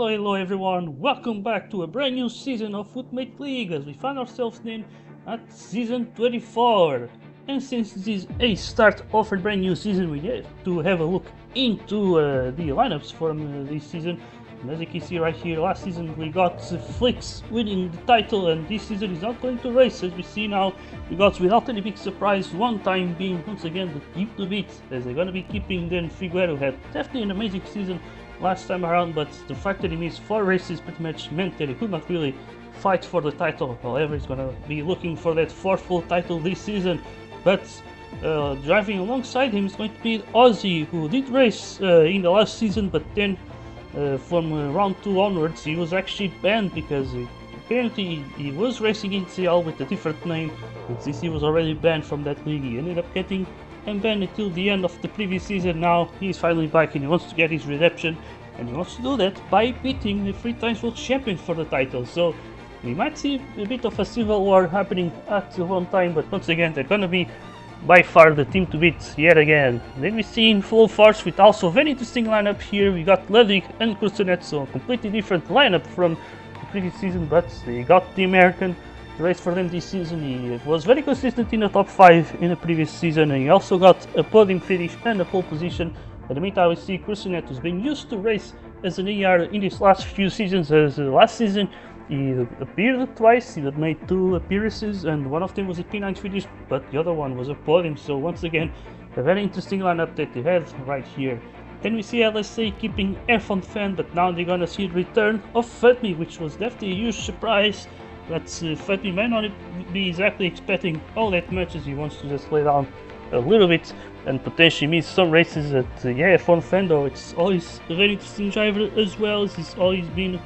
Hello everyone, welcome back to a brand new season of Ultimate League as we find ourselves then at season 24. And since this is a start of a brand new season, we have to have a look into the lineups from this season. And as you can see right here, last season we got Flix winning the title, and this season is not going to race. As we see now, we got, without any big surprise, one time being once again the team to beat, as they're going to be keeping then Figueroa, who had definitely an amazing season last time around, but the fact that he missed 4 races pretty much meant that he could not really fight for the title. However, he's going to be looking for that 4th full title this season. But driving alongside him is going to be Ozzy, who did race in the last season, but then from round 2 onwards he was actually banned because apparently he was racing in CL with a different name, and since he was already banned from that league, he ended up getting banned until the end of the previous season. Now he's finally back and he wants to get his redemption, and he wants to do that by beating the 3 times world champion for the title. So we might see a bit of a civil war happening at one time, but once again they're gonna be by far the team to beat yet again. Then we see in full force with also a very interesting lineup here. We got Ludwig and Kursenet, so a completely different lineup from the previous season, but they got the American to race for them this season. He was very consistent in the top 5 in the previous season, and he also got a podium finish and a pole position. In the meantime, we see Kursenet, who's been used to race as an ER in these last few seasons. As last season he appeared twice, he had made 2 appearances, and one of them was a P9 finish, but the other one was a podium. So once again, a very interesting lineup that they have right here. Then we see LSA keeping F on fan, but now they're gonna see the return of Fatmi, which was definitely a huge surprise. But Fatmi might not be exactly expecting all that much, as he wants to just lay down a little bit and potentially miss some races at F1 fan. Though it's always a very interesting driver as well, as he's always been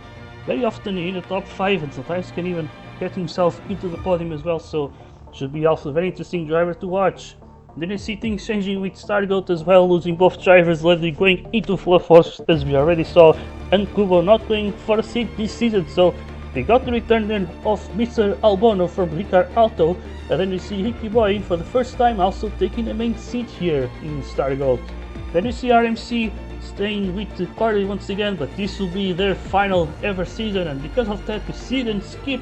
very often in the top 5 and sometimes can even get himself into the podium as well, so should be also a very interesting driver to watch. Then you see things changing with Stargoat as well, losing both drivers, Leslie going into full force as we already saw, and Kubo not going for a seat this season. So we got the return then of Mr. Albono from Ricard Alto, and then we see Hickey Boy for the first time also taking the main seat here in Stargoat. Then we see RMC staying with the party once again, but this will be their final ever season, and because of that we see then Skip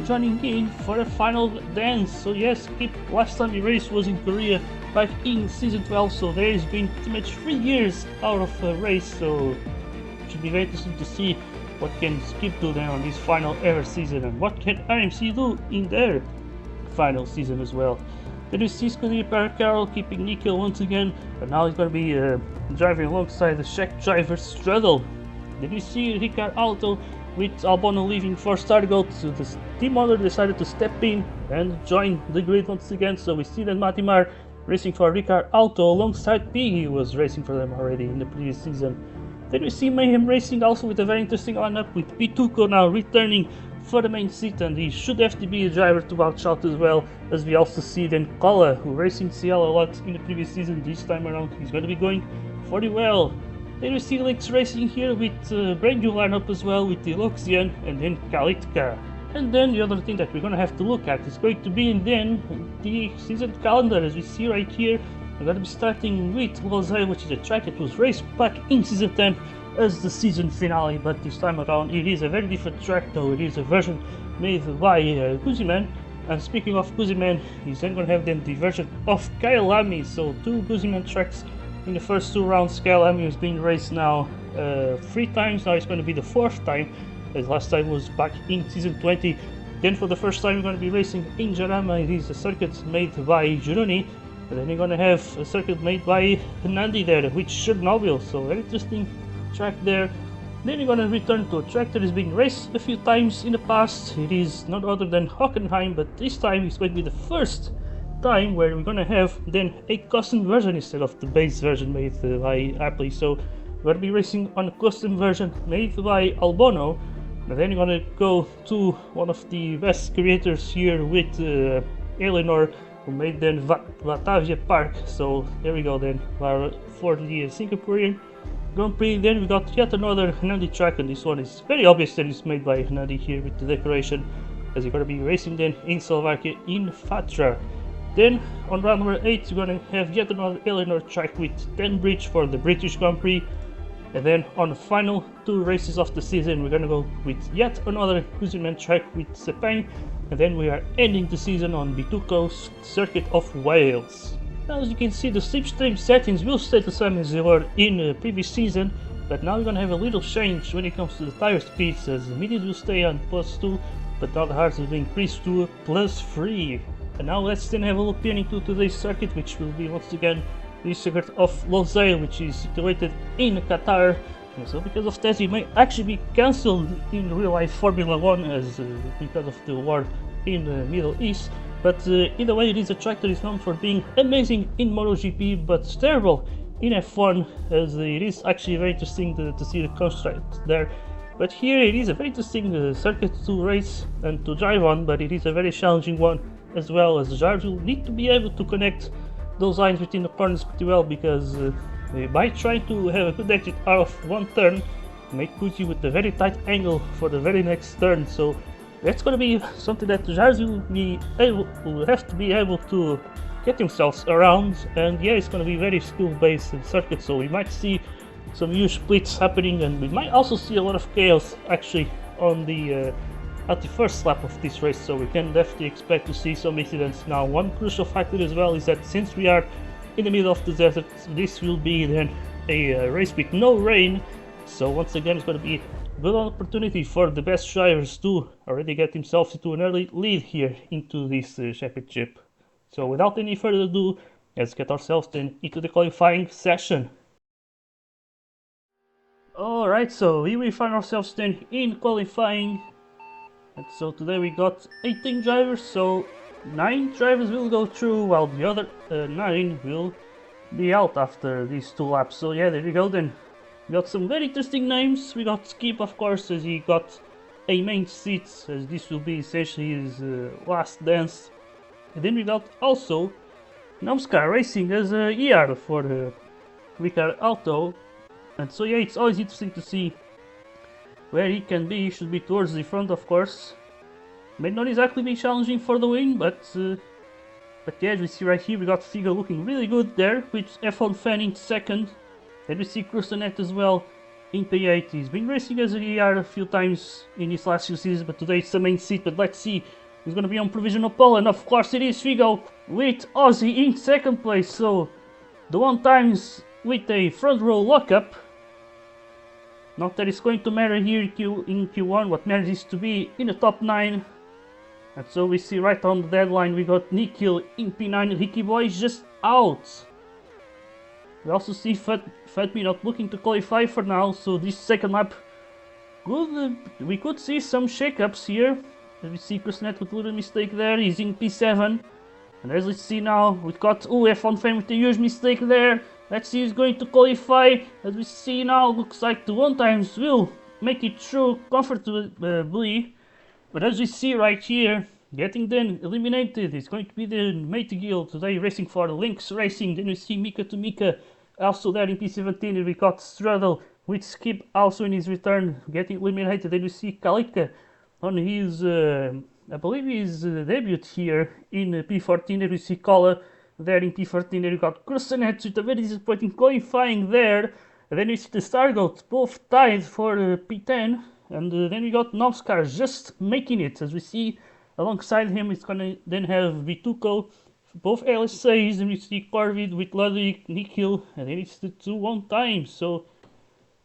joining in for a final dance. So yes, Skip, last time he raced was in Korea back in season 12, so there has been pretty much 3 years out of a race, so it should be very interesting to see what can Skip do then on this final ever season, and what can RMC do in their final season as well. Then we see Scuderi Paracarol keeping Nickel once again, but now he's going to be driving alongside the Czech driver Strudel. Then we see Ricard Alto with Albono leaving for Stargoat, so the team owner decided to step in and join the grid once again. So we see that Matimar racing for Ricard Alto alongside Piggy, who was racing for them already in the previous season. Then we see Mayhem Racing also with a very interesting lineup, with Pituco now returning for the main seat, and he should have to be a driver to watch out as well, as we also see then Kola, who racing CL a lot in the previous season. This time around he's going to be going pretty well. Then we see Lynx Racing here with a brand new lineup as well, with Eloxian and then Kalitka. And then the other thing that we're going to have to look at is going to be then the season calendar. As we see right here, we're going to be starting with Lausanne, which is a track that was raced back in season 10 as the season finale, but this time around it is a very different track, though it is a version made by Kuziman. And speaking of Kuziman, he's then going to have then the version of Kyalami, so 2 Kuziman tracks in the first 2 rounds. Kyalami has been raced now 3 times, now it's going to be the 4th time, as last time was back in season 20. Then for the first time we're going to be racing in Jarama. It is a circuit made by Juruni, and then you're going to have a circuit made by Nandi there, which Chernobyl, so very interesting track there. Then you're going to return to a track that has been raced a few times in the past. It is none other than Hockenheim, but this time it's going to be the first time where we're going to have then a custom version instead of the base version made by Apple. So we're going to be racing on a custom version made by Albono, and then you're going to go to one of the best creators here with Eleanor, who made then Batavia Park. So there we go then for the Singaporean Grand Prix. Then we got yet another Nandi track, and this one is very obvious that it's made by Nandi here with the decoration, as you're going to be racing then in Slovakia in Fatra. Then on round number 8 we're going to have yet another Eleanor track with 10 bridge for the British Grand Prix. And then on the final 2 races of the season, we're gonna go with yet another Cruiserman track with Sepang, and then we are ending the season on Bituco's Circuit of Wales. Now, as you can see, the slipstream settings will stay the same as they were in the previous season, but now we're gonna have a little change when it comes to the tire speeds, as the mediums will stay on +2, but now the hards will increase to +3. And now let's then have a look into today's circuit, which will be once again the circuit of Losail, which is situated in Qatar. And so because of that, it may actually be cancelled in real life Formula 1 as because of the war in the Middle East. But either way, it is a track that is known for being amazing in MotoGP, but terrible in F1, as it is actually very interesting to see the construct there. But here it is a very interesting circuit to race and to drive on, but it is a very challenging one as well, as the drivers will need to be able to connect those lines between the corners pretty well, because by trying to have a good exit out of one turn, may put you with a very tight angle for the very next turn. So that's going to be something that the drivers will have to be able to get themselves around. And yeah, it's going to be very skill-based circuit, so we might see some huge splits happening, and we might also see a lot of chaos actually on the at the first lap of this race, so we can definitely expect to see some incidents. Now, one crucial factor as well is that since we are in the middle of the desert, this will be then a race with no rain, so once again it's going to be a good opportunity for the best drivers to already get themselves into an early lead here into this championship. So without any further ado, let's get ourselves then into the qualifying session. Alright, so here we find ourselves then in qualifying. And so today we got 18 drivers, so 9 drivers will go through, while the other 9 will be out after these 2 laps. So yeah, there we go then. We got some very interesting names. We got Skip, of course, as he got a main seat, as this will be essentially his last dance. And then we got also Namskar racing as a ER for Quicker Auto. And so yeah, it's always interesting to see where he can be. He should be towards the front, of course. May not exactly be challenging for the win, but yeah, as we see right here, we got Figo looking really good there, with F1 Fan in second. And we see Krustanet as well in P8. He's been racing as a ER a few times in his last few seasons, but today it's the main seat. But let's see, he's going to be on provisional pole, and of course it is Figo with Aussie in second place. So the 1 times with a front row lockup. Not that it's going to matter here in Q1, what matters is to be in the top 9. And so we see right on the deadline we got Nikhil in P9, Ricky Boy is just out. We also see Fatmi not looking to qualify for now, so this second lap, we could see some shakeups here. As we see Krusnet with a little mistake there, he's in P7. And as we see now, we've got F1 Fan with a huge mistake there. Let's see who's going to qualify. As we see now, looks like the 1 times will make it through comfortably. But as we see right here, getting then eliminated is going to be the Mate today racing for the Lynx Racing. Then we see Mika to Mika also there in P17. And we got Strudel with Skip also in his return getting eliminated. Then we see Kalika on his, I believe his debut here in P14. Then we see Kola there in P14. Then we got Krusenet with a very disappointing qualifying there. And then we see the Stargoat both tied for P10. And then we got Novskar just making it. As we see alongside him, it's gonna then have Vituko, both LSAs, and we see Corvid with Ludwig, Nikhil, and then it's the 2 1 times. So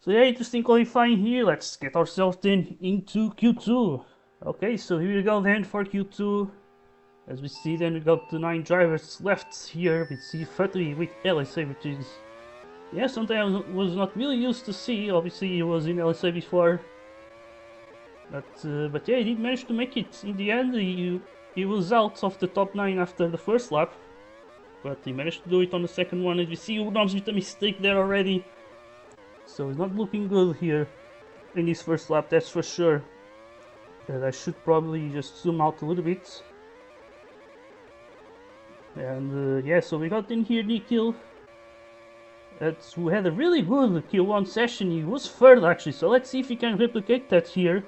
yeah, interesting qualifying here. Let's get ourselves then into Q2. Okay, so here we go then for Q2. As we see then we got the 9 drivers left here. We see Fatui with LSA, which is, yeah, something I was not really used to see. Obviously he was in LSA before. But yeah, he did manage to make it. In the end, he was out of the top 9 after the first lap. But he managed to do it on the second one. As we see Unoms with a mistake there already. So he's not looking good here in his first lap, that's for sure. And I should probably just zoom out a little bit. And yeah, so we got in here Nikhil, who had a really good Q1 session. He was third actually, so let's see if we can replicate that here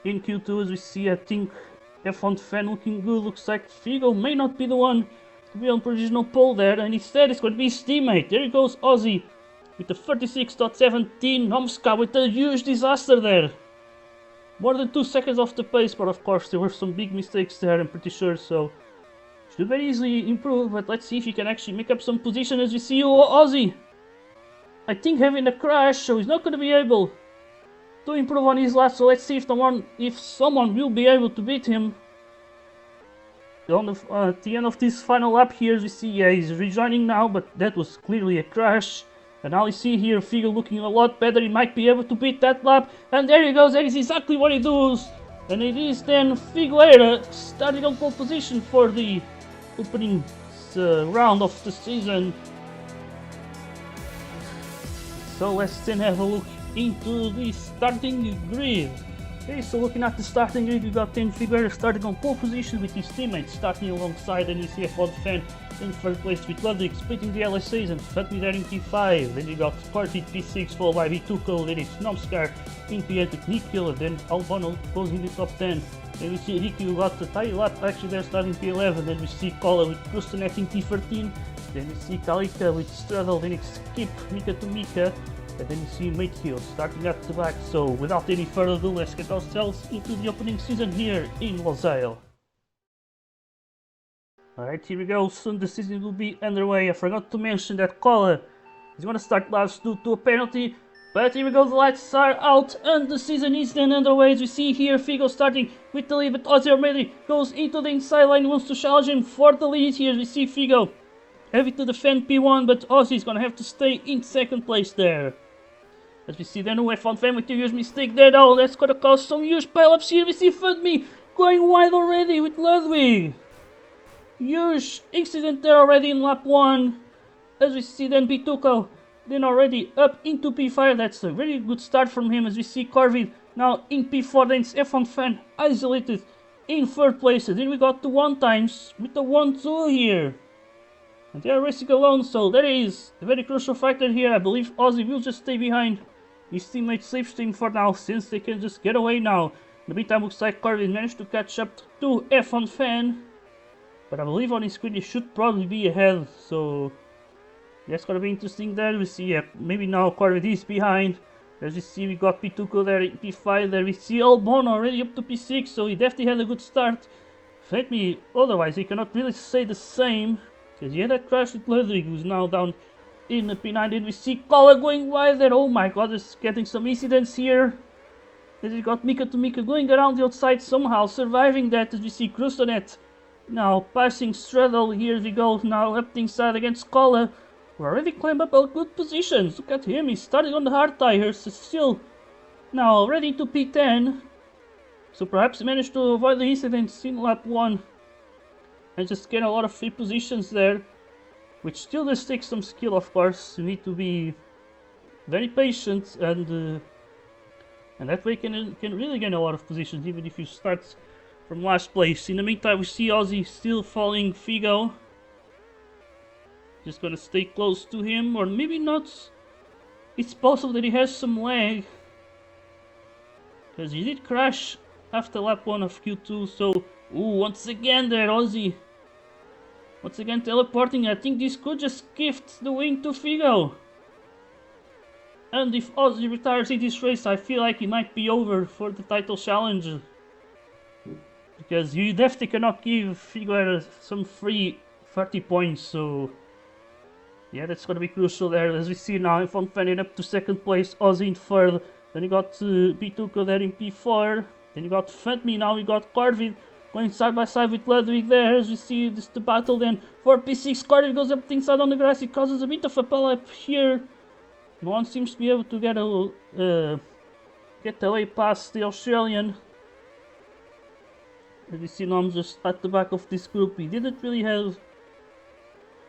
in Q2. As we see, I think F1 Fan looking good. Looks like Figo may not be the one to be on provisional pole there, and instead it's going to be his teammate. There he goes, Aussie with the 36.17. Nomska with a huge disaster there. More than 2 seconds off the pace, but of course there were some big mistakes there, I'm pretty sure, so should very easily improve, but let's see if he can actually make up some position as we see Ozzy. I think having a crash, so he's not going to be able to improve on his lap, so let's see if someone will be able to beat him. At the end of this final lap here, we see, yeah, he's rejoining now, but that was clearly a crash. And now you see here Figo looking a lot better. He might be able to beat that lap. And there he goes. That is exactly what he does. And it is then Figueira starting on pole position for the opening round of the season. So let's then have a look into the starting grid. Okay, so looking at the starting grid, we got then Figueira starting on pole position with his teammates starting alongside, and you see F1 Fan in third place with Ludwig splitting the LSAs and Fatmi there in P5. Then you got Corti P6 followed by Vituko, then it's Nomskar in P8 with Nikil, and then Albono closing the top 10. Then we see Ricky who got the title lap actually there starting P11, then we see Kola with Krustanet in P13, then we see Kalika with Straddle, then it's Skip, Mika to Mika, and then you see Matehill starting at the back. So without any further ado, let's get ourselves into the opening season here in Losail. Alright, here we go, soon the season will be underway. I forgot to mention that Kola is going to start last due to a penalty. But here we go, the lights are out and the season is then underway. As we see here, Figo starting with the lead, but Ozzy Almeida goes into the inside line, wants to challenge him for the lead here. We see Figo having to defend P1, but Ozzy is going to have to stay in second place there. As we see then F1 Fan with a huge mistake there though, that's going to cause some huge pile-ups here. We see Fudme going wide already with Ludwig. Huge incident there already in lap 1. As we see then Bituko then already up into P5. That's a very good start from him. As we see Corvid now in P4. Then it's F1 Fan isolated in third place. And then we got the 1 times with the 1-2 here. And they are racing alone, so that is the very crucial factor here. I believe Ozzy will just stay behind his teammate Slipstream for now, since they can just get away now. In the meantime, looks like Corvid managed to catch up to F1 Fan. But I believe on his screen he should probably be ahead, so that's gonna be interesting there. We see maybe now Corvid is behind. As we see, we got Pituko there in P5 there. We see Albon already up to P6, so he definitely had a good start. Otherwise he cannot really say the same, because he had that crash with Ludwig, who's now down in the P9. Then we see Kola going wide there. Oh my god, there's getting some incidents here. As we got Mika to Mika going around the outside somehow, surviving that. As we see Krustanet now passing Straddle. Here we go now up the inside against Kola. We already climbed up a good positions. Look at him, he's starting on the hard tires. Still now already to P10. So perhaps he managed to avoid the incidents in lap 1 and just get a lot of free positions there, which still does take some skill, of course. You need to be very patient, and that way can really gain a lot of positions even if you start from last place. In the meantime, we see Ozzy still following Figo. Just gonna stay close to him, or maybe not. It's possible that he has some lag, because he did crash after lap 1 of Q2. So, once again there, Ozzy. Once again teleporting. I think this could just gift the win to Figo. And if Ozzy retires in this race, I feel like he might be over for the title challenge. Because you definitely cannot give Figueira some free 30 points, so yeah, that's gonna be crucial there. As we see now, F1 Fan up to second place, Ozzy in third. Then you got Bituko there in P4. Then you got Fatmi, now we got Corvid going side by side with Ludwig there. As we see this the battle then for P6. Corvid goes up inside on the grass, it causes a bit of a pile-up here. No one seems to be able to get away past the Australian. As we see Nom just at the back of this group, he didn't really have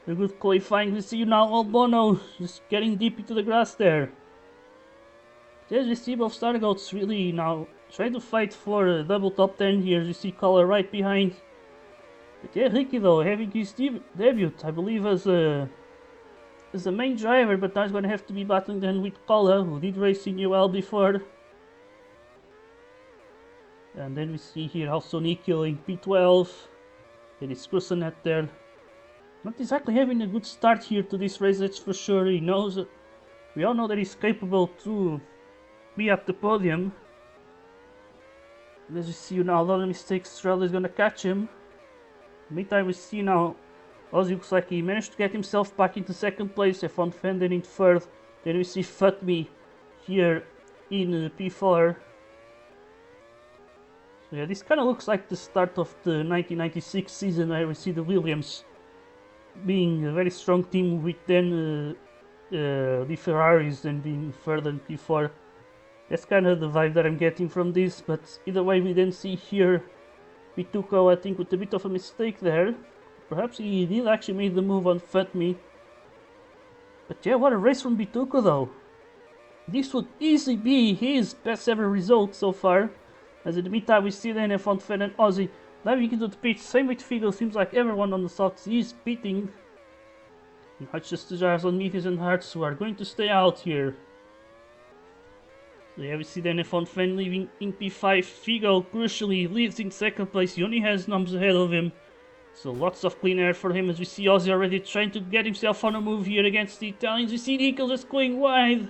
a good qualifying. We see now Albono just getting deep into the grass there. As we see both Stargoats really now trying to fight for a double top 10 here. As you see Kola right behind. But yeah, Ricky though having his debut, I believe, as a main driver, but now he's going to have to be battling then with Kola, who did race in UL before. And then we see here also Nikil in P12. Then it's Krusanet there. Not exactly having a good start here to this race, that's for sure. He knows We all know that he's capable to be at the podium. As you see now, a lot of mistakes, Australia is gonna catch him. Meantime, we see now Ozzy looks like he managed to get himself back into second place. F1 Fender in third. Then we see Fatmi here in P4. So yeah, this kind of looks like the start of the 1996 season, where we see the Williams being a very strong team with then the Ferraris and being third in P4. That's kind of the vibe that I'm getting from this, but either way we then see here Pituco, I think, with a bit of a mistake there. Perhaps he did actually make the move on Fatmi. But yeah, what a race from Pituco though. This would easily be his best ever result so far. As in the meantime we see then F1 Fan and Aussie diving into the pit. Same with Figo, seems like everyone on the softs is pitting. Not just the drivers on mediums and hards who are going to stay out here. So yeah, we see then F1 Fan leaving in P5. Figo crucially leads in second place. He only has numbers ahead of him. So lots of clean air for him, as we see Ozzy already trying to get himself on a move here against the Italians. We see Nico just going wide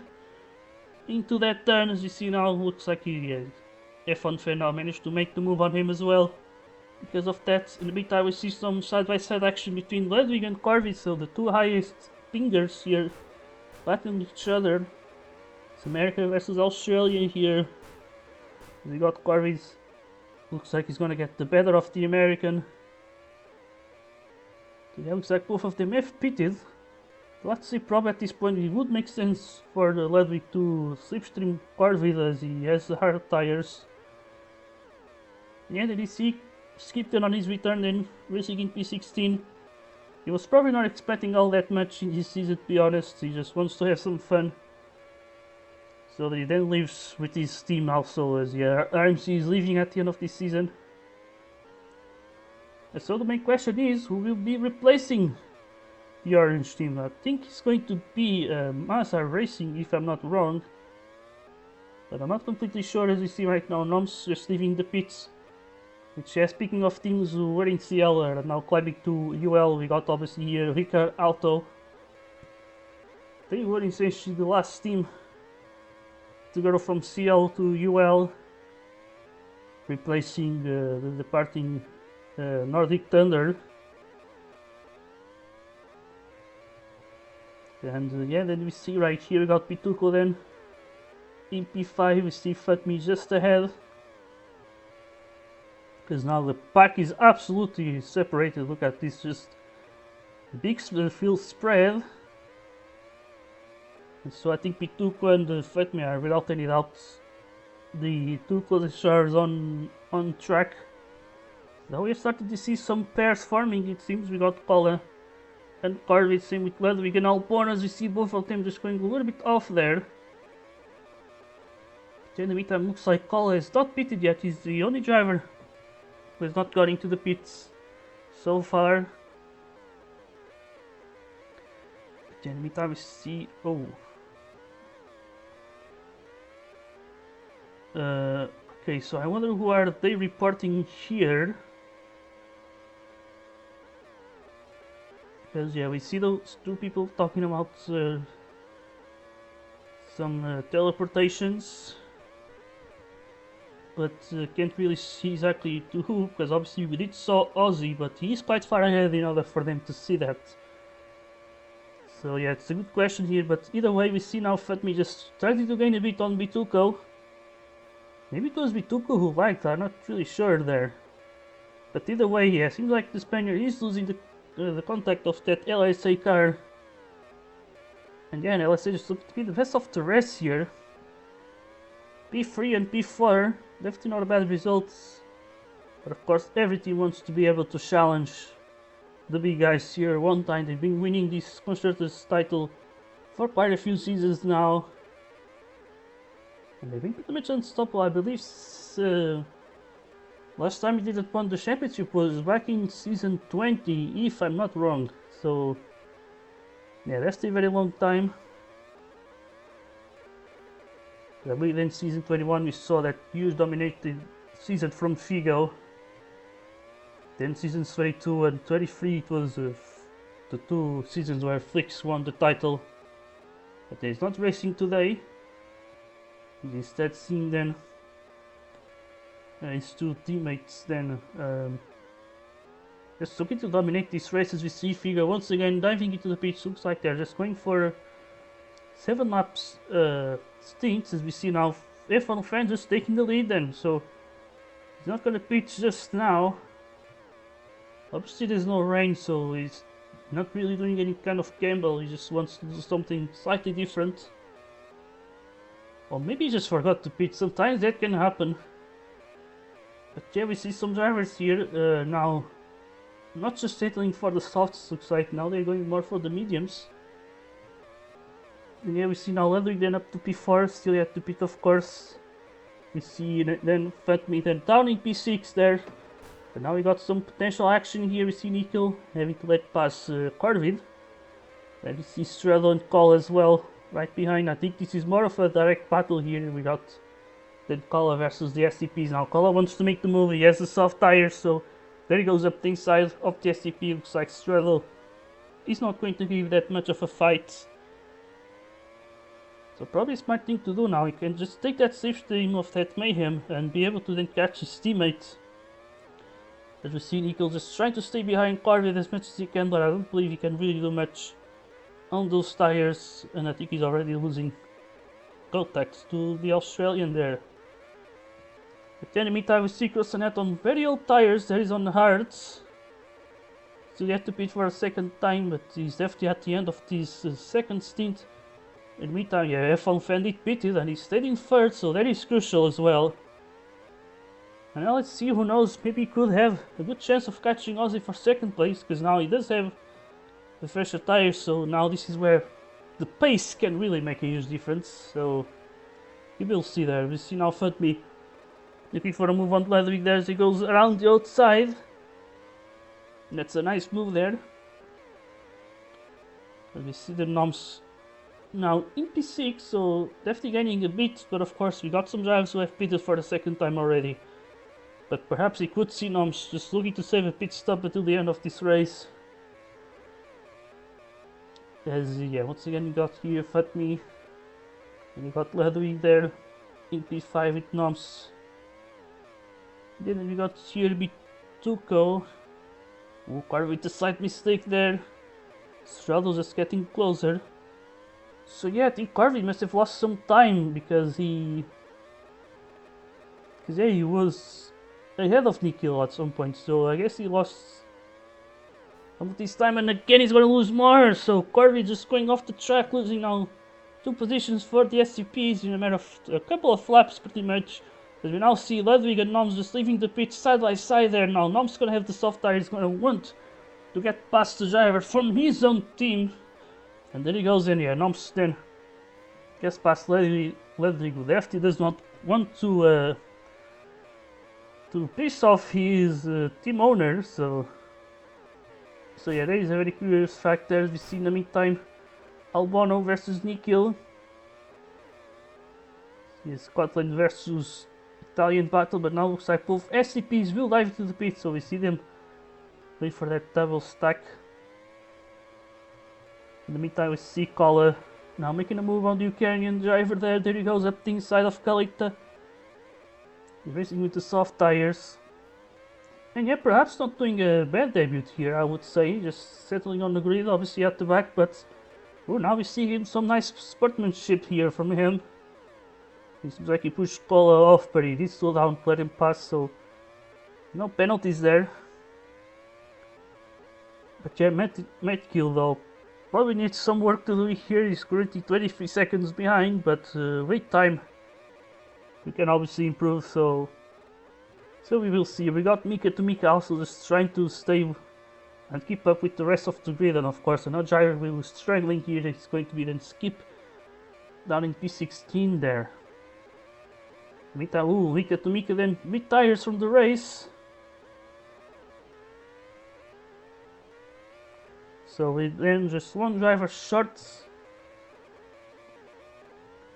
into that turn. As you see now, looks like F1 Fan now managed to make the move on him as well. Because of that, in the meantime we see some side-by-side action between Ludwig and Corvi, so the two highest pingers here battling each other. It's America versus Australia here. We got Corvi's, looks like he's gonna get the better of the American. So yeah, looks like both of them have pitted. Let's see, probably at this point it would make sense for the Ludwig to slipstream Corvid as he has the hard tires. Yeah, did he see skipped it on his return then, racing in P16. He was probably not expecting all that much in this season, to be honest. He just wants to have some fun. So he then leaves with his team also, as yeah, RMC is leaving at the end of this season. And so the main question is, who will be replacing the orange team? I think it's going to be Mazda Racing, if I'm not wrong. But I'm not completely sure, as you see right now. Noms just leaving the pits. Which, yeah, speaking of teams who were in CL are now climbing to UL, we got obviously here Ricard Alto. They were essentially the last team to go from CL to UL, replacing the departing Nordic Thunder. And yeah, then we see right here we got Pituco then. In P5 we see Fatmi just ahead. Because now the pack is absolutely separated. Look at this, just big field spread. And so I think Pituco and Fatmi are without any doubt the two closest drivers on track. Now we have started to see some pairs forming, it seems. We got Cola and Corvid, same with Ludwig and Albon, as we see both of them just going a little bit off there. But in the meantime, looks like Cola is not pitted yet. He's the only driver who has not got into the pits so far. But in the meantime, we see okay, so I wonder who are they reporting here. Because yeah, we see those two people talking about some teleportations, but can't really see exactly to who, because obviously we did saw Ozzy, but he's quite far ahead in order for them to see that. So yeah, it's a good question here, but either way we see now Fatmi just starting to gain a bit on Pituco. Maybe it was Pituco who lagged, I'm not really sure there. But either way, yeah, seems like the Spaniard is losing the contact of that LSA car. And yeah, LSA just looked to be the best of the rest here. P3 and P4, definitely not a bad results. But of course every team wants to be able to challenge the big guys here. One time they've been winning this Constructors title for quite a few seasons now. And they've been pretty much unstoppable. I believe last time he didn't win the championship was back in season 20, if I'm not wrong. So yeah, that's a very long time. I believe in season 21 we saw that huge dominated season from Figo. Then seasons 22 and 23 it was the two seasons where Flix won the title. but he's not racing today. He's instead seeing then his two teammates then just looking to dominate these races. We see Figo once again diving into the pitch. Looks like they're just going for 7 laps stints, as we see now F1 fan just taking the lead then. So he's not gonna pitch just now. Obviously there's no rain, so he's not really doing any kind of gamble. He just wants to do something slightly different. Or maybe he just forgot to pitch. Sometimes that can happen. But yeah, we see some drivers here now not just settling for the softs. Looks like now they're going more for the mediums. And yeah, we see now Ludwig then up to P4, still yet to pit of course. We see then Fatmi then down in P6 there. But now we got some potential action here. We see Nikhil having to let pass Corvid. Then we see Strello and Call as well right behind. I think this is more of a direct battle here. We got then Kala versus the SCPs. Now Kala wants to make the move. He has the soft tires, so there he goes up the inside of the SCP. Looks like Strello is not going to give that much of a fight. So probably a smart thing to do now. He can just take that safe stream of that mayhem and be able to then catch his teammates. As we see Nikhil just trying to stay behind Corvid as much as he can, but I don't believe he can really do much on those tires, and I think he's already losing contact to the Australian there. But then in the meantime we see Crossnet on very old tires, there is on the hards. Still yet to pit for a second time, but he's definitely at the end of this second stint. In the meantime, yeah, F1 fan did pitted and he stayed in third, so that is crucial as well. And now let's see, who knows, maybe he could have a good chance of catching Ozzy for second place, because now he does have the fresher tires, so now this is where the pace can really make a huge difference. So you will see there. We see now Fatmi looking for a move on Ludwig there as he goes around the outside. And that's a nice move there. And we see the Noms now in P6, so definitely gaining a bit, but of course we got some drivers who have pitted for the second time already. But perhaps he could see Noms just looking to save a pit stop until the end of this race. As yeah, once again we got here Fatmi, and we got Ludwig there in P5 with Noms. Then we got here Bituko. Car with a slight mistake there. Straddle's just getting closer. So yeah, I think Corvid must have lost some time because he was ahead of Nikhil at some point. So I guess he lost some of this time, and again he's going to lose more. So Corvid just going off the track, losing now 2 positions for the SCPs in a matter of a couple of laps pretty much. As we now see Ludwig and Noms just leaving the pitch side by side there now. Noms going to have the soft tire, he's going to want to get past the driver from his own team. And there he goes in here. Noms then gets past Ludwig with left. He does not want to piss off his team owner. So yeah, there is a very curious fact there. As we see in the meantime, Albono versus Nikhil. Here's Scotland versus Italian battle, but now looks like both SCPs will dive into the pit. So we see them wait for that double stack. In the meantime, we see Kala now making a move on the Ukrainian driver there. There he goes up the inside of Kalita. He's racing with the soft tires. And yeah, perhaps not doing a bad debut here, I would say. Just settling on the grid, obviously at the back. But oh, now we see him some nice sportsmanship here from him. It seems like he pushed Kala off, but he did slow down, let him pass. So no penalties there. But yeah, Metkill though probably needs some work to do here. He's currently 23 seconds behind, but wait time we can obviously improve, so we will see. We got Mika to Mika also just trying to stay and keep up with the rest of the grid, and of course another driver who is struggling here is going to be then Skip down in P16 there. Mika to Mika then mid tires from the race. So we then just one driver short.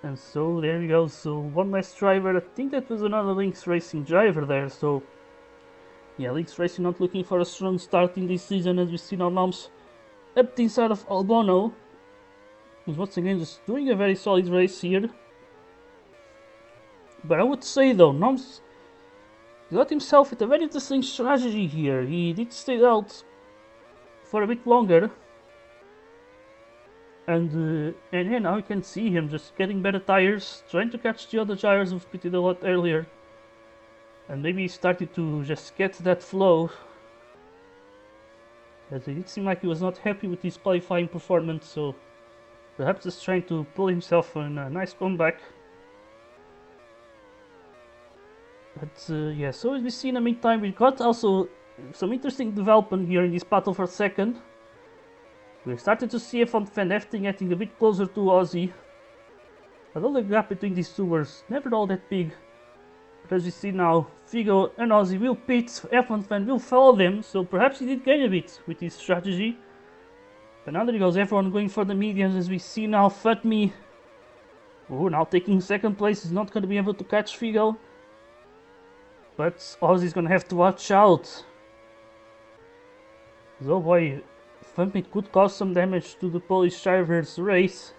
And so there we go, so one less driver. I think that was another Lynx Racing driver there. So yeah, Lynx Racing not looking for a strong start in this season, as we see now Noms up the inside of Albono. who's once again just doing a very solid race here. But I would say though, Noms got himself with a very interesting strategy here. He did stay out for a bit longer. And yeah, now you can see him just getting better tires, trying to catch the other gyres who've pitted a lot earlier. And maybe he started to just get that flow. As it did seem like he was not happy with his qualifying performance, so perhaps just trying to pull himself in a nice comeback. But yeah, so as we see in the meantime, we got also some interesting development here in this battle for second. We're starting to see Van Efting getting a bit closer to Ozzy. Although the gap between these two was never all that big. But as we see now, Figo and Ozzy will pit, Van will follow them, so perhaps he did gain a bit with his strategy. But now there goes everyone going for the mediums, as we see now Fatmi, now taking second place, is not going to be able to catch Figo. But Ozzy's going to have to watch out. So boy, Fatmi could cause some damage to the Polish driver's race.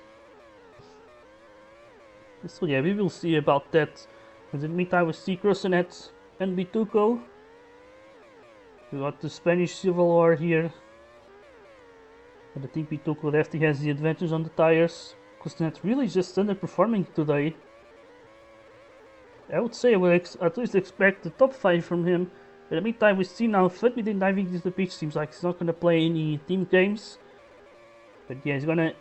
So yeah, we will see about that. In the meantime, we see Crosonet and Bituco. We got the Spanish Civil War here. But I think Bituco definitely has the advantage on the tires. Crosonet really just underperforming today. I would say I would at least expect the top 5 from him. In the meantime, we see now Flatbit diving into the pitch. Seems like he's not going to play any team games. But yeah, he's going to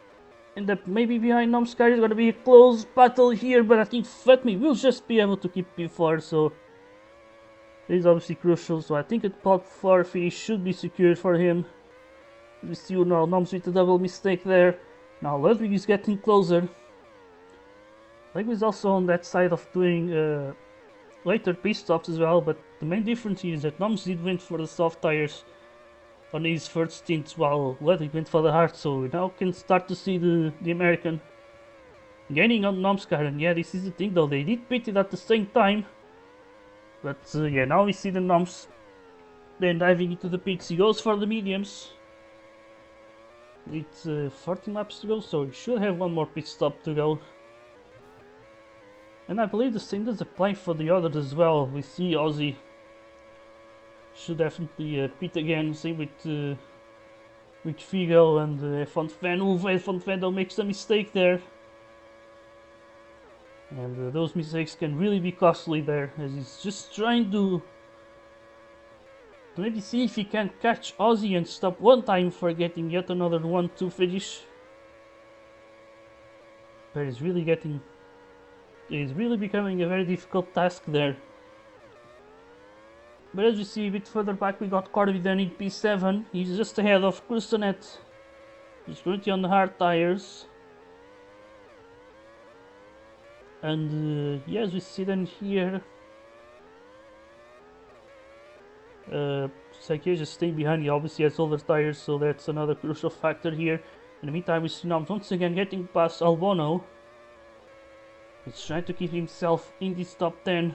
end up maybe behind Nomskar. It's going to be a close battle here, but I think Fatmi will just be able to keep P4, so it is obviously crucial. So I think a top 4 finish should be secured for him. We see now Noms with a double mistake there. Now Ludwig is getting closer. Ludwig is also on that side of doing later pit stops as well, but the main difference here is that Noms did went for the soft tires on his first stint, while Ludwig went for the hard, so we now can start to see the American gaining on Nomskar. And yeah, this is the thing though, they did pit it at the same time. But yeah, now we see the Noms then diving into the pits. He goes for the mediums. It's 14 laps to go, so he should have one more pit stop to go. And I believe the same does apply for the others as well. We see Ozzy should definitely pit again, same with Figo and Van Vendel makes a mistake there. And those mistakes can really be costly there, as he's just trying to maybe see if he can catch Ozzy and stop one time for getting yet another 1-2 finish. But he's really becoming a very difficult task there. But as we see a bit further back, we got Corby then in P7. He's just ahead of Crosonet. He's currently on the hard tires. And yeah, as we see then here, Sakir just staying behind. He obviously has older tires, so that's another crucial factor here. In the meantime, we see Noms once again getting past Albono. He's trying to keep himself in this top 10.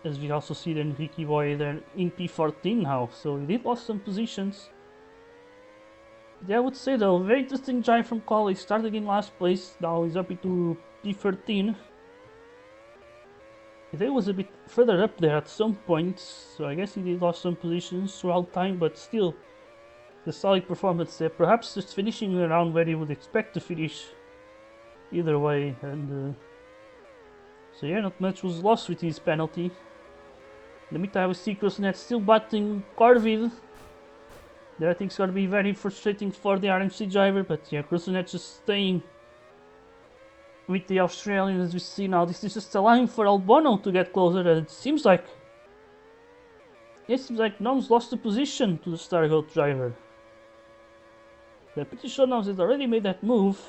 As we also see then Ricky Boy there in P14 now, so he did lost some positions. Yeah, I would say though, very interesting drive from Cole. He started in last place, now he's up into P13. He was a bit further up there at some point, so I guess he did lost some positions throughout time, but still, the solid performance there. Perhaps just finishing around where he would expect to finish either way, and so yeah, not much was lost with his penalty. In the meantime, we see Crosonet still battling Corvid. That I think is going to be very frustrating for the RMC driver, but yeah, Crosonet just staying with the Australian. As we see now, this is just allowing for Albono to get closer, and it seems like Noms lost the position to the Stargoat driver. I'm pretty sure Noms has already made that move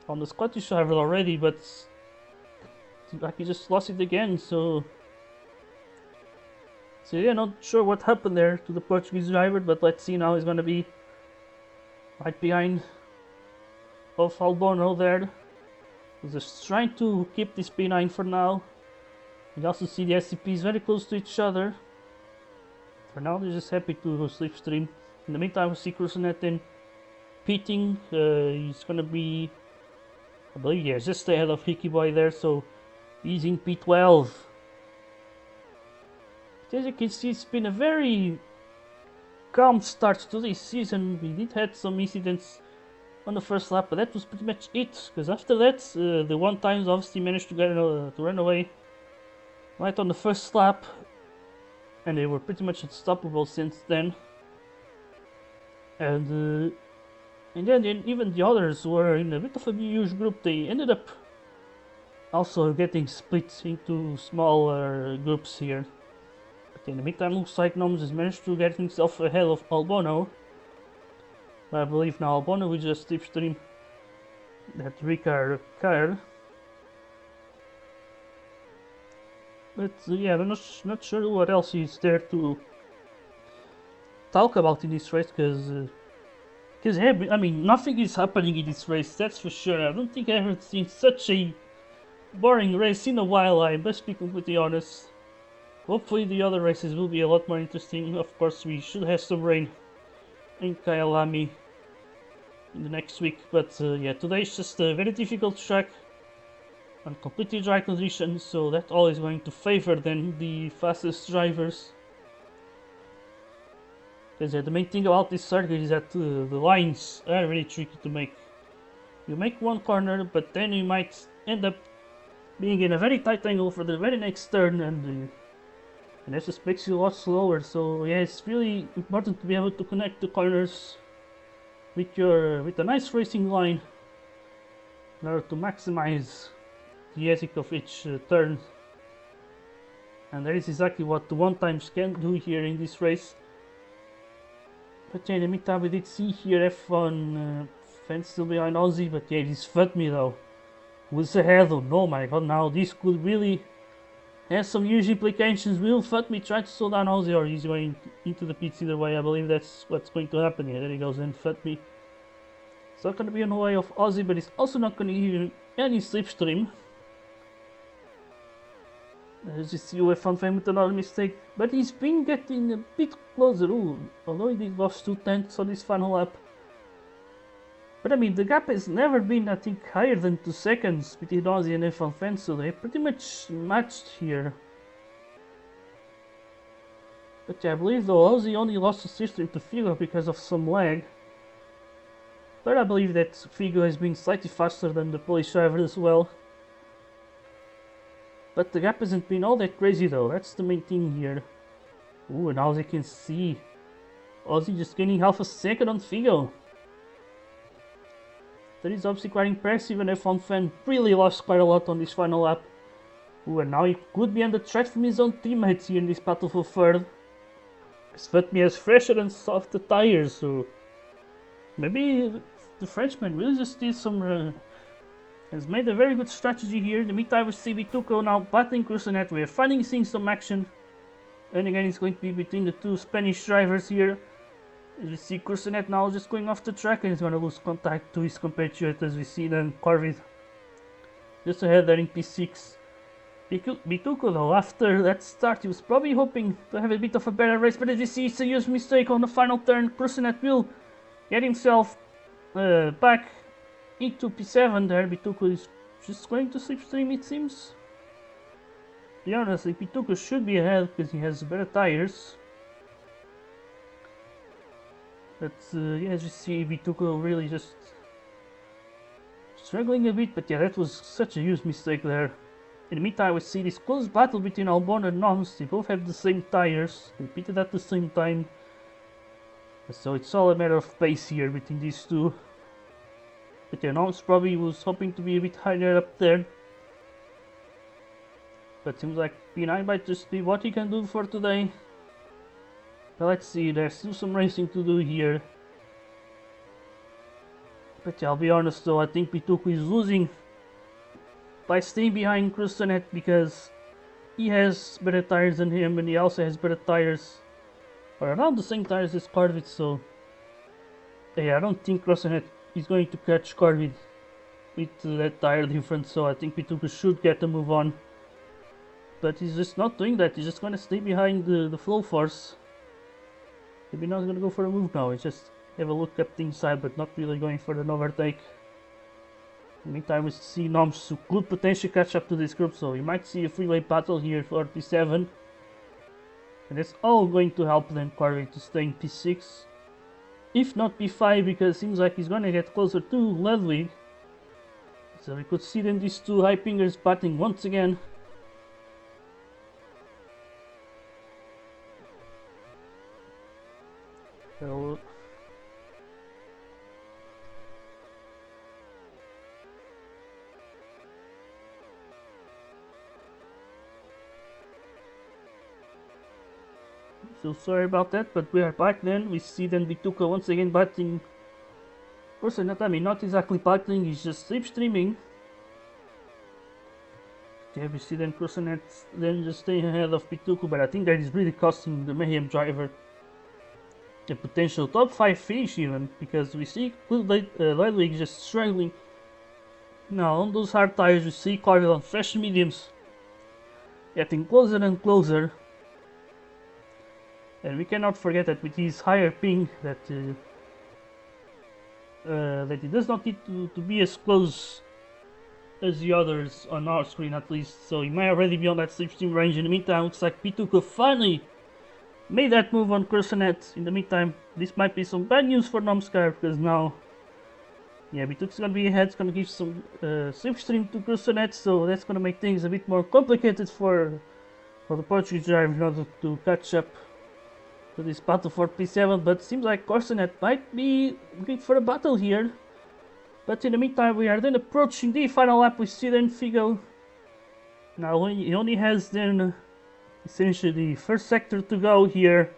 on the Scottish driver already, but it seems like he just lost it again, so yeah, not sure what happened there to the Portuguese driver, but let's see now. He's going to be right behind of Albono there. He's just trying to keep this P9 for now. You also see the SCPs very close to each other. For now, they're just happy to slipstream. In the meantime, we see Crosonet in pitting. He's gonna be, I believe, yeah, just ahead of Hickey Boy there, so he's in P12. But as you can see, it's been a very calm start to this season. We did had some incidents on the first lap, but that was pretty much it. Because after that, the one times obviously managed to get to run away right on the first lap, and they were pretty much unstoppable since then. And then even the others were in a bit of a huge group. They ended up also getting split into smaller groups here. But in the meantime, looks like Noms has managed to get himself ahead of Albono. I believe now Albono will just slipstream that Ricard car. But yeah, I'm not sure what else is there to talk about in this race, because I mean, nothing is happening in this race, that's for sure. I don't think I've ever seen such a boring race in a while, I must be completely honest. Hopefully the other races will be a lot more interesting. Of course, we should have some rain in Kyalami in the next week, but yeah, today is just a very difficult track on completely dry conditions, so that all is going to favor then the fastest drivers. Because the main thing about this circuit is that the lines are very tricky to make. You make one corner, but then you might end up being in a very tight angle for the very next turn, and that just makes you a lot slower. So yeah, it's really important to be able to connect the corners with a nice racing line in order to maximize the ethic of each turn. And that is exactly what the one times can do here in this race. But yeah, in the meantime, we did see here F1 fans still behind Ozzy, but yeah, this fed me though. Who's ahead? Oh my god, now this could really have some huge implications. Will Futme try to slow down Ozzy, or he's going into the pits either way? I believe that's what's going to happen here. There he goes, and Futme. It's not going to be on the way of Ozzy, but it's also not going to give him any slipstream. As you see, F1 fan with another mistake, but he's been getting a bit closer. Ooh, although he did lost 2/10 on this final lap. But I mean, the gap has never been, I think, higher than 2 seconds between Ozzy and F1 fans, so they're pretty much matched here. But yeah, I believe though Ozzy only lost a slipstream to Figo because of some lag. But I believe that Figo has been slightly faster than the Polish driver as well. But the gap hasn't been all that crazy though, that's the main thing here. Ooh, and as you can see, Ozzy just gaining half a second on Figo. That is obviously quite impressive, and F1 fan really lost quite a lot on this final lap. Ooh, and now he could be under threat from his own teammates here in this battle for third. Svetmi has fresher and softer tires, so maybe the Frenchman really just did some has made a very good strategy here. In the meantime, we see Vituco now battling Crusonet. We are finally seeing some action. And again, it's going to be between the two Spanish drivers here. As we see Crusonet now just going off the track, and he's going to lose contact to his compatriot, as we see then Corvid just ahead there in P6. Vituco though, after that start, he was probably hoping to have a bit of a better race, but as you see, it's a huge mistake on the final turn. Crusonet will get himself back into P7 there. Vituco is just going to slipstream, it seems. To be honest, Vituco should be ahead because he has better tires. But yeah, as you see, Vituco really just struggling a bit, but yeah, that was such a huge mistake there. In the meantime, we see this close battle between Albon and Noms. They both have the same tires, repeated at the same time. So it's all a matter of pace here between these two. But yeah, Noms probably was hoping to be a bit higher up there. But seems like P9 might just be what he can do for today. But let's see, there's still some racing to do here. But yeah, I'll be honest though, I think Pituco is losing by staying behind Crusonet because he has better tires than him, and he also has better tires, or around the same tires as Corvid, so yeah, I don't think Crusonet is going to catch Corvid with that tire difference, so I think Pituco should get a move on. But he's just not doing that, he's just going to stay behind the flow force. Maybe not going to go for a move now, he's just have a look up the inside, but not really going for an overtake. In the meantime, we see Noms who could potentially catch up to this group, so we might see a freeway battle here for P7. And that's all going to help then Corey to stay in P6. If not P5, because it seems like he's gonna get closer to Ludwig. So we could see then these two high pingers batting once again. So sorry about that, but we are back then. We see then Vituka once again batting. Of course, not exactly batting, he's just slipstreaming. Yeah, we see then Kursanet then just staying ahead of Pituku, but I think that is really costing the Mayhem driver a potential top 5 finish even, because we see Ludwig just struggling. Now on those hard tires we see Corville on fresh mediums getting closer and closer. And we cannot forget that with his higher ping that he does not need to be as close as the others on our screen at least, so he may already be on that slipstream range. In the meantime, looks like Pituka finally made that move on Kursanet. In the meantime, this might be some bad news for Nomskar, because now, yeah, Pituka's gonna be ahead, it's gonna give some slipstream to Kursanet, so that's gonna make things a bit more complicated for the Portuguese driver in order to catch up to this battle for P7, but it seems like Kursanet might be looking for a battle here. But in the meantime, we are then approaching the final lap. We see then Figo. Now he only has then essentially the first sector to go here.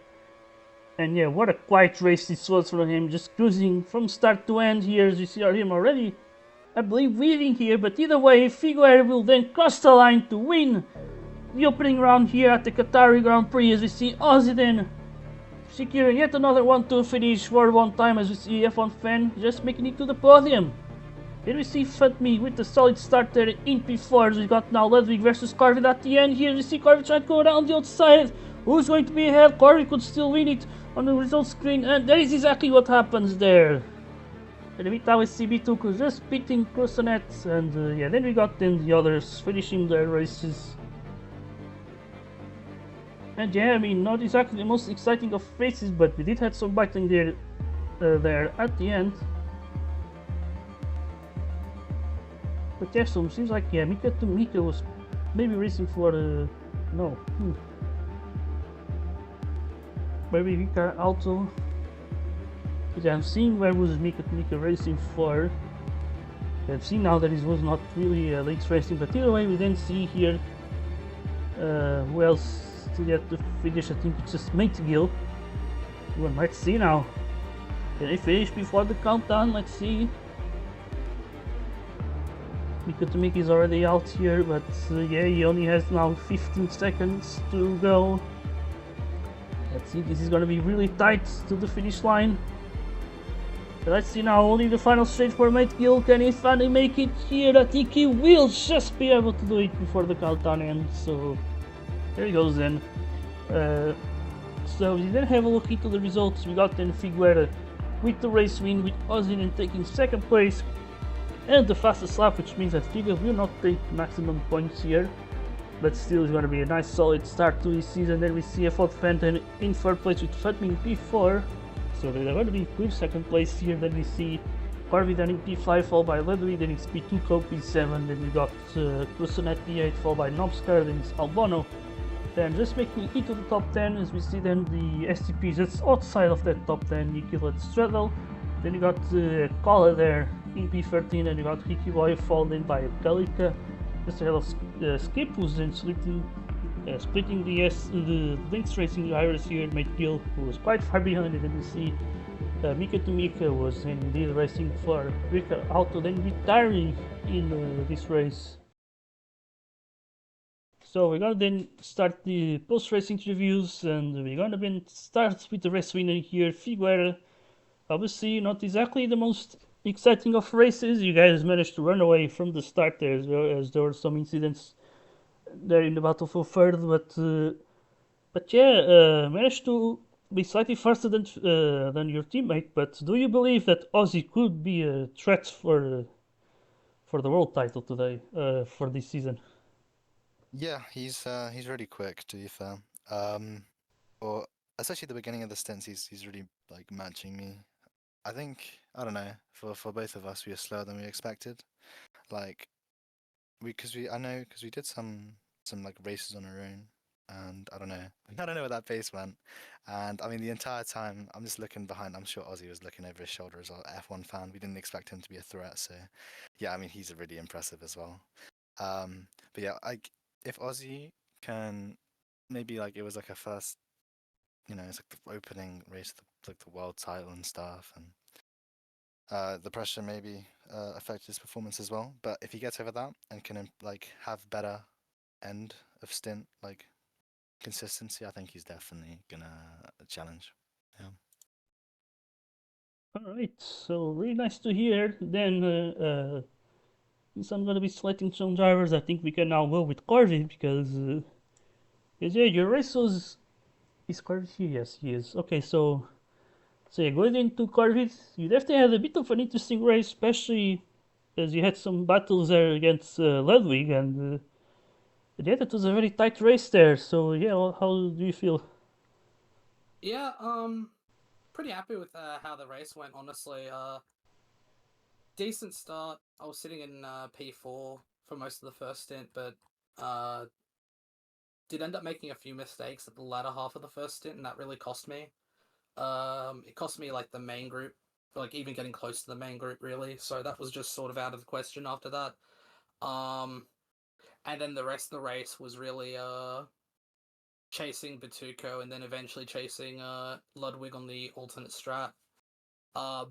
And yeah, what a quiet race this was for him, just cruising from start to end here, as you see him already, I believe, leading here. But either way, Figueira will then cross the line to win the opening round here at the Qatari Grand Prix, as we see Ozzy then securing yet another 1-2 finish for one time, as we see F1 Fan just making it to the podium. Then we see Fatmi with a solid start there in P4. We got now Ludwig versus Corvin at the end here. We see Corvin trying to go around the outside. Who's going to be ahead? Corvin could still win it on the results screen, and that is exactly what happens there. In the meantime, we see B2 just beating Crosonet, and yeah, then we got then the others finishing their races. And yeah, I mean, not exactly the most exciting of races, but we did have some battling there at the end. But yeah, so it seems like, yeah, Mika to Mika was maybe racing for no. Maybe Mika Auto. But yeah, I'm seeing where was Mika to Mika racing for. I've seen now that it was not really Lakes racing, but either way, we then see here who else still yet to finish. I think it's just Mategill. One might see now. Can they finish before the countdown? Let's see. Mika to Mika is already out here, but yeah, he only has now 15 seconds to go. Let's see, this is gonna be really tight to the finish line. But let's see now, only the final stage for Mategill. Can he finally make it here? I think he will just be able to do it before the countdown ends. So there he goes then. So we then have a look into the results. We got then Figueira with the race win, with Ozzy then taking second place and the fastest lap, which means that Figueira will not take maximum points here, but still is going to be a nice solid start to this season. Then we see a Ford Fenton in third place with Fatming P4, so they're going to be with second place here. Then we see Harvey then in P5 followed by Ludwig, then it's P2 Co P7, then we got Cruson at P8 followed by Nobskar, then it's Albano. Then just making it into the top 10, as we see then the STP just outside of that top 10, Nikila Straddle. Then you got Kala there in P13, and you got Ricky Boy followed in by Galika, just ahead of Skip, who's then splitting the Lynx Racing Iris here, Mategill, who was quite far behind it. And you see Mika to Mika was indeed racing for Rika Auto, then retiring in this race. So we're gonna then start the post-race interviews, and we're gonna then start with the race winner here, Figueira. Obviously not exactly the most exciting of races. You guys managed to run away from the start there, as there were some incidents there in the battle for third, but yeah, managed to be slightly faster than your teammate, but do you believe that Ozzy could be a threat for the world title today, for this season? Yeah, he's really quick to be fair. Um, or especially at the beginning of the stints, he's really like matching me. I think I don't know for both of us, we are slower than we expected. Like we I know because we did some like races on our own, and I don't know I don't know where that pace went. And I mean the entire time I'm just looking behind. I'm sure Ozzy was looking over his shoulder as well. F1 fan. We didn't expect him to be a threat. So yeah, I mean he's really impressive as well. But yeah, if Ozzy can maybe like it was like a first, it's like the opening race, like the world title and stuff, and the pressure maybe affected his performance as well. But if he gets over that and can like have better end of stint like consistency, I think he's definitely gonna challenge. Yeah. All right, so really nice to hear. Then, since I'm gonna be selecting some drivers, I think we can now go with Corby because yeah, your race was is Corby here? Yes, he is. Okay, so yeah, going into Corvid, you definitely had a bit of an interesting race, especially as you had some battles there against Ludwig, and yeah, that was a very tight race there. So yeah, well, how do you feel? Yeah, pretty happy with how the race went. Honestly, decent start. I was sitting in P4 for most of the first stint, but uh, did end up making a few mistakes at the latter half of the first stint, and that really cost me. It cost me like the main group, like even getting close to the main group, really. So that was just sort of out of the question after that. Um, and then the rest of the race was really chasing Batuko and then eventually chasing Ludwig on the alternate strat. Uh,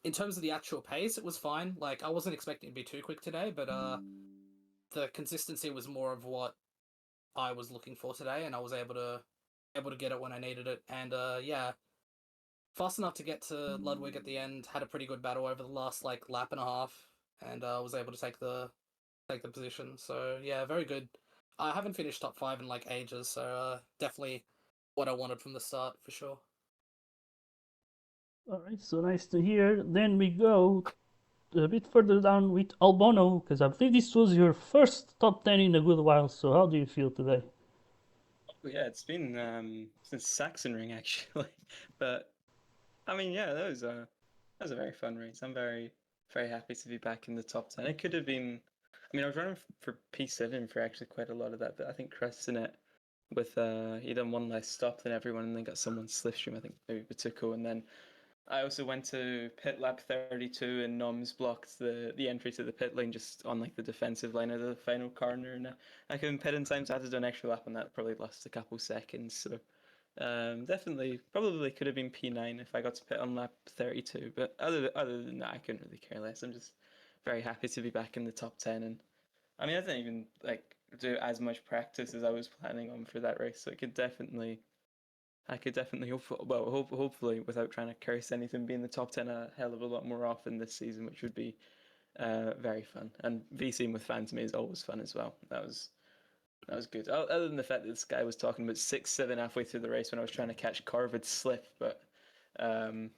in terms of the actual pace, it was fine. Like I wasn't expecting it to be too quick today, but the consistency was more of what I was looking for today, and I was able to get it when I needed it. And yeah, fast enough to get to Ludwig at the end. Had a pretty good battle over the last like lap and a half, and was able to take the position. So yeah, very good. I haven't finished top five in like ages, so definitely what I wanted from the start for sure. All right, so nice to hear. Then we go a bit further down with Albono, because I believe this was your first top 10 in a good while. So how do you feel today? Yeah, it's been since Saxon Ring actually, but I mean, yeah, that was a very fun race. I'm very happy to be back in the top 10. It could have been, I mean, I was running for P7 for actually quite a lot of that, but I think cresting it with he done one less stop than everyone, and then got someone slipstream. I think maybe Batuko, and then I also went to pit lap 32 and Noms blocked the entry to the pit lane just on like the defensive line of the final corner, and I couldn't pit in time, so I had to do an extra lap on that. Probably lost a couple seconds, so definitely probably could have been P9 if I got to pit on lap 32. But other than that, I couldn't really care less. I'm just very happy to be back in the top 10, and I mean I didn't even like do as much practice as I was planning on for that race, so I could definitely hopefully without trying to curse anything, be in the top 10 a hell of a lot more often this season, which would be very fun. And VCing with fans to me is always fun as well. That was good. Other than the fact that this guy was talking about 6-7 halfway through the race when I was trying to catch Corvid's slip, but um,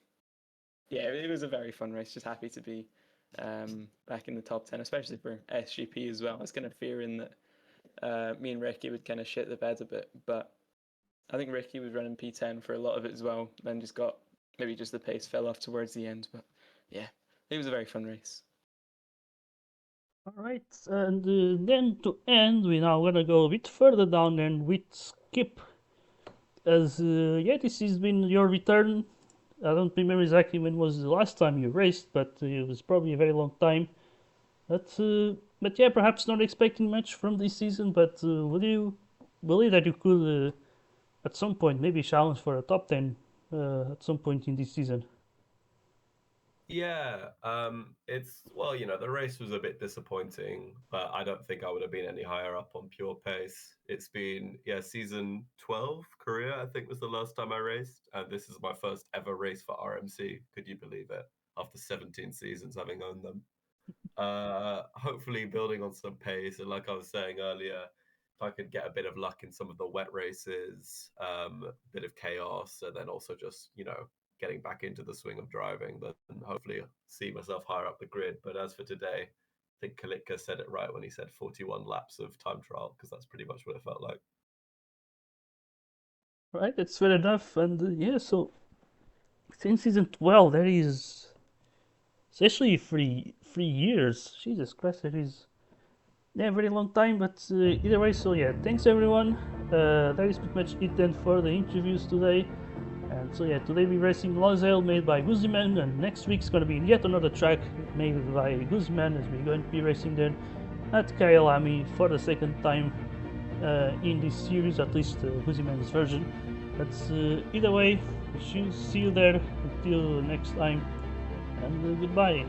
yeah, it was a very fun race. Just happy to be back in the top 10, especially for SGP as well. I was kind of fearing that me and Ricky would kind of shit the bed a bit, but I think Ricky was running P10 for a lot of it as well. Then just got maybe just the pace fell off towards the end, but yeah, it was a very fun race. All right, and then to end, we now gonna go a bit further down and with Skip, as yeah, this has been your return. I don't remember exactly when was the last time you raced, but it was probably a very long time. But yeah, perhaps not expecting much from this season. But would you believe that you could, at some point, maybe challenge for a top 10 at some point in this season? Yeah, it's well, the race was a bit disappointing, but I don't think I would have been any higher up on pure pace. It's been, yeah, season 12, Korea, I think was the last time I raced, and this is my first ever race for RMC. Could you believe it? After 17 seasons having owned them. Hopefully building on some pace, and like I was saying earlier, I could get a bit of luck in some of the wet races, a bit of chaos, and then also just, getting back into the swing of driving, then hopefully see myself higher up the grid. But as for today, I think Kalitka said it right when he said 41 laps of time trial, because that's pretty much what it felt like. Right, that's fair enough. And yeah, so since season 12, there is. It's actually 3 years. Jesus Christ, that is. Yeah, a very long time, but either way, so yeah, thanks everyone. That is pretty much it then for the interviews today. And so yeah, today we're racing Lozel made by Guzman, and next week's gonna be yet another track made by Guzman, as we're going to be racing then at Kyalami for the second time in this series, at least Guzman's version. But either way, see you there until next time, and goodbye.